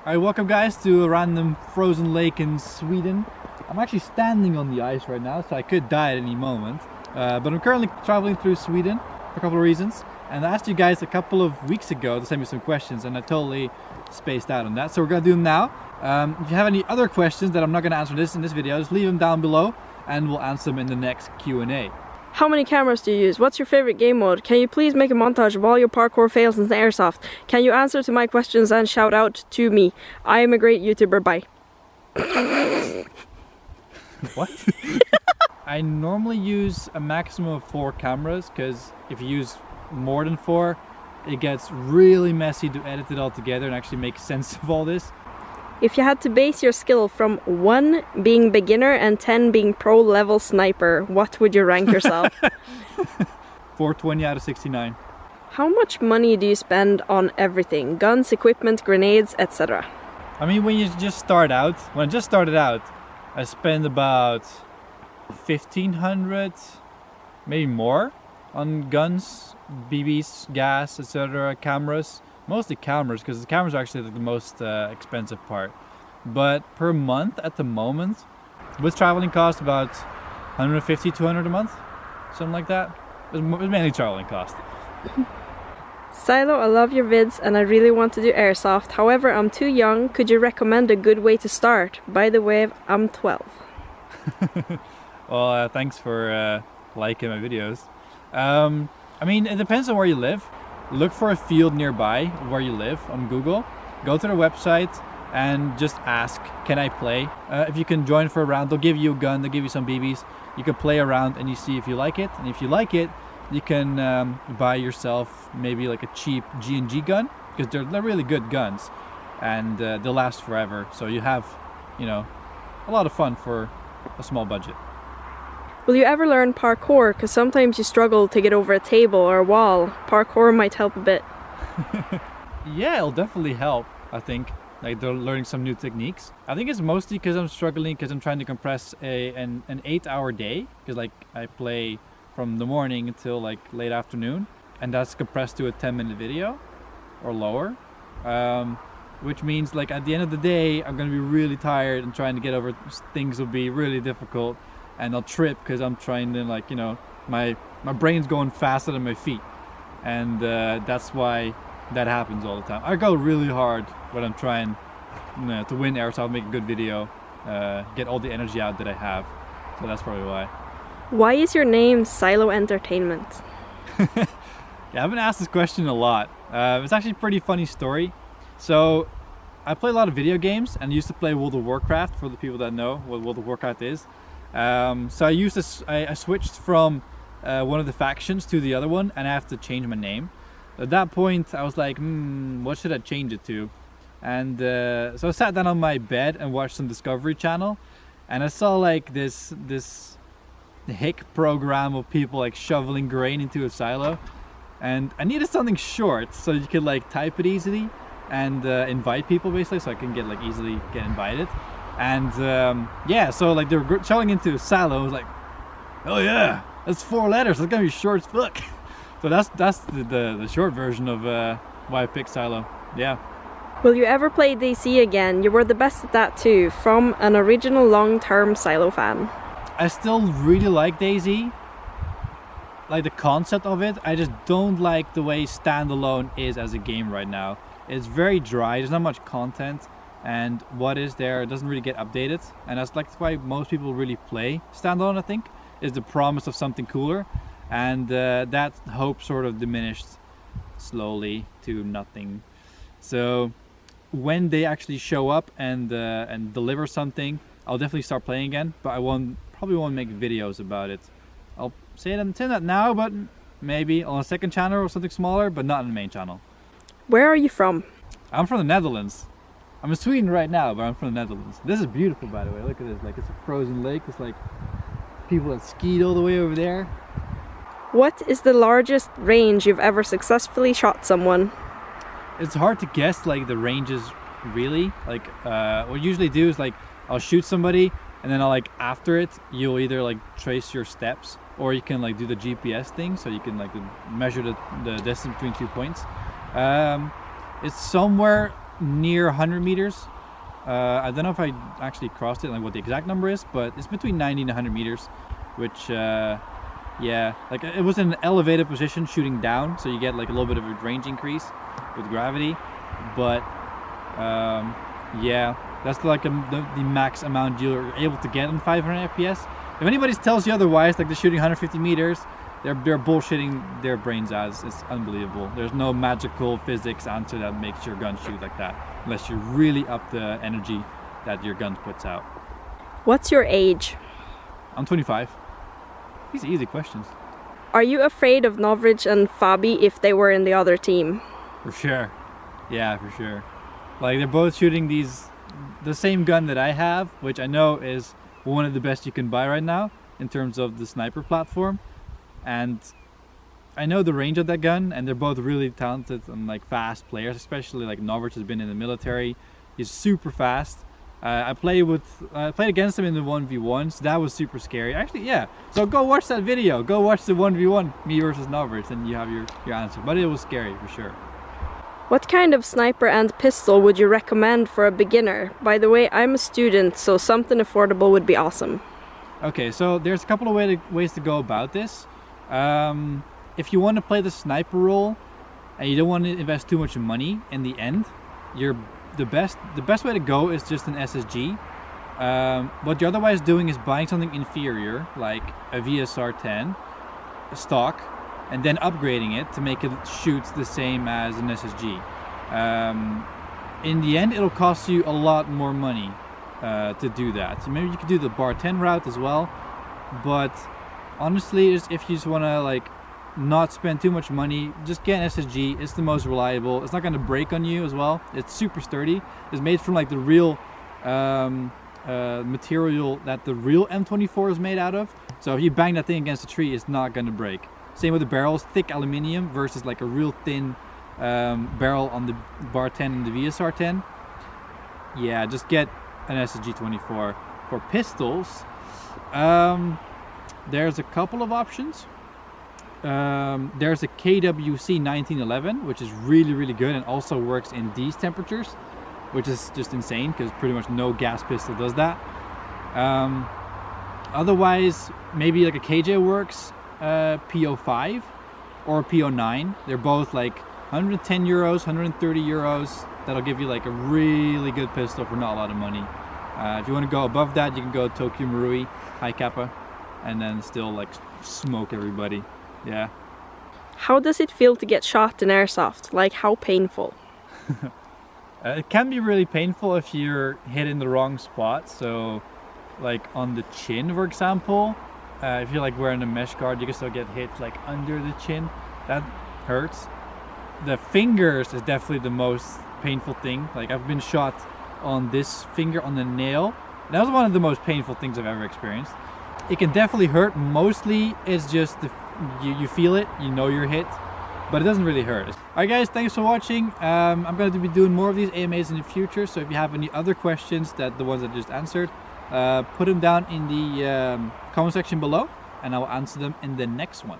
Alright, welcome guys to a random frozen lake in Sweden. I'm actually standing on the ice right now, so I could die at any moment. But I'm currently traveling through Sweden for a couple of reasons. And I asked you guys a couple of weeks ago to send me some questions, and I totally spaced out on that. So we're gonna do them now. If you have any other questions that I'm not gonna answer in this video, just leave them down below and we'll answer them in the next Q&A. How many cameras do you use? What's your favorite game mode? Can you please make a montage of all your parkour fails in airsoft? Can you answer to my questions and shout out to me? I am a great YouTuber, bye. What? I normally use a maximum of 4 cameras, because if you use more than 4, it gets really messy to edit it all together and actually make sense of all this. If you had to base your skill from 1 being beginner and 10 being pro level sniper, what would you rank yourself? 420 out of 69. How much money do you spend on everything? Guns, equipment, grenades, etc. I mean, when I just started out, I spent about 1,500, maybe more, on guns, BBs, gas, etc., cameras. Mostly cameras, because the cameras are actually the most expensive part. But per month at the moment, with traveling costs, about 150, 200 a month, something like that. It was mainly traveling cost. Silo, I love your vids and I really want to do airsoft. However, I'm too young. Could you recommend a good way to start? By the way, I'm 12. Well, thanks for liking my videos. I mean, it depends on where you live. Look for a field nearby where you live on Google. Go to the website and just ask, can I play? If you can join for a round, they'll give you a gun, they'll give you some BBs. You can play around and you see if you like it. And if you like it, you can buy yourself maybe like a cheap G&G gun, because they're really good guns and they'll last forever. So you have, you know, a lot of fun for a small budget. Will you ever learn parkour? Because sometimes you struggle to get over a table or a wall. Parkour might help a bit. Yeah, it'll definitely help, I think. Like, they're learning some new techniques. I think it's mostly because I'm struggling, because I'm trying to compress an 8-hour day. Because like I play from the morning until like late afternoon, and that's compressed to a 10-minute video or lower. Which means like at the end of the day, I'm gonna be really tired, and trying to get over things will be really difficult. And I'll trip because I'm trying to, like, you know, my brain's going faster than my feet, and that's why that happens all the time. I go really hard when I'm trying, you know, to win airsoft, make a good video, get all the energy out that I have. So that's probably why. Why is your name Silo Entertainment? Yeah, I've been asked this question a lot. It's actually a pretty funny story. So I play a lot of video games, and I used to play World of Warcraft, for the people that know what World of Warcraft is. So I switched from one of the factions to the other one, and I have to change my name. At that point I was like, what should I change it to? And so I sat down on my bed and watched some Discovery Channel, and I saw like this hick program of people like shoveling grain into a silo, and I needed something short so you could like type it easily and invite people, basically, so I can get like easily get invited. And yeah, so like they were showing into silo. I was like, oh yeah, that's 4 letters. It's gonna be short as fuck. So that's the short version of why I picked silo. Yeah. Will you ever play DayZ again? You were the best at that too, from an original long-term Silo fan. I still really like DayZ. Like the concept of it. I just don't like the way standalone is as a game right now. It's very dry. There's not much content. And what is there doesn't really get updated, and that's like why most people really play standalone, I think, is the promise of something cooler, and that hope sort of diminished slowly to nothing. So when they actually show up and deliver something, I'll definitely start playing again, but I probably won't make videos about it. I'll say that now, but maybe on a second channel or something smaller, but not on the main channel. Where are you from? I'm from the Netherlands. I'm in Sweden right now, but I'm from the Netherlands. This is beautiful, by the way. Look at this. Like, it's a frozen lake. It's like people that skied all the way over there. What is the largest range you've ever successfully shot someone? It's hard to guess like the ranges really. Like what I usually do is like I'll shoot somebody, and then I'll like after it you'll either like trace your steps, or you can like do the GPS thing, so you can like measure the distance between 2 points. It's somewhere near 100 meters. I don't know if I actually crossed it, like what the exact number is, but it's between 90 and 100 meters, which yeah, like it was in an elevated position shooting down, so you get like a little bit of a range increase with gravity, but yeah, that's like the max amount you're able to get on 500 FPS. If anybody tells you otherwise, like they're shooting 150 meters, they're bullshitting their brains out. It's unbelievable. There's no magical physics answer that makes your gun shoot like that, unless you really up the energy that your gun puts out. What's your age? I'm 25. These are easy questions. Are you afraid of Novrich and Fabi if they were in the other team? For sure. Yeah, for sure. Like they're both shooting the same gun that I have, which I know is one of the best you can buy right now in terms of the sniper platform. And I know the range of that gun, and they're both really talented and like fast players, especially like Novrich has been in the military. He's super fast. I played against him in the 1v1s. That was super scary. Actually, yeah. So go watch that video. Go watch the 1v1, me versus Novrich, and you have your answer. But it was scary for sure. What kind of sniper and pistol would you recommend for a beginner? By the way, I'm a student, so something affordable would be awesome. Okay, so there's a couple of ways to go about this. If you want to play the sniper role and you don't want to invest too much money in the end, the best way to go is just an SSG. What you're otherwise doing is buying something inferior, like a VSR-10 stock, and then upgrading it to make it shoot the same as an SSG. In the end, it'll cost you a lot more money to do that. So maybe you could do the bar 10 route as well, but honestly, if you just want to like not spend too much money, just get an SSG. It's the most reliable. It's not going to break on you as well. It's super sturdy. It's made from like the real material that the real M24 is made out of. So if you bang that thing against a tree, it's not going to break. Same with the barrels, thick aluminium versus like a real thin barrel on the bar 10 and the VSR-10. Yeah, just get an SSG-24. For pistols, there's a couple of options. There's a KWC 1911, which is really good and also works in these temperatures, which is just insane because pretty much no gas pistol does that. Otherwise, maybe like a KJ Works PO5 or PO9. They're both like 110 euros, 130 euros. That'll give you like a really good pistol for not a lot of money. If you want to go above that, you can go Tokyo Marui, high kappa, and then still like smoke everybody. Yeah. How does it feel to get shot in airsoft? Like, how painful? It can be really painful if you're hit in the wrong spot. So like on the chin, for example, if you're like wearing a mesh guard, you can still get hit like under the chin. That hurts. The fingers is definitely the most painful thing. Like I've been shot on this finger, on the nail. That was one of the most painful things I've ever experienced. It can definitely hurt. Mostly it's just you feel it, you know you're hit, but it doesn't really hurt. Alright guys, thanks for watching. I'm going to be doing more of these AMAs in the future, so if you have any other questions that the ones I just answered, put them down in the comment section below and I'll answer them in the next one.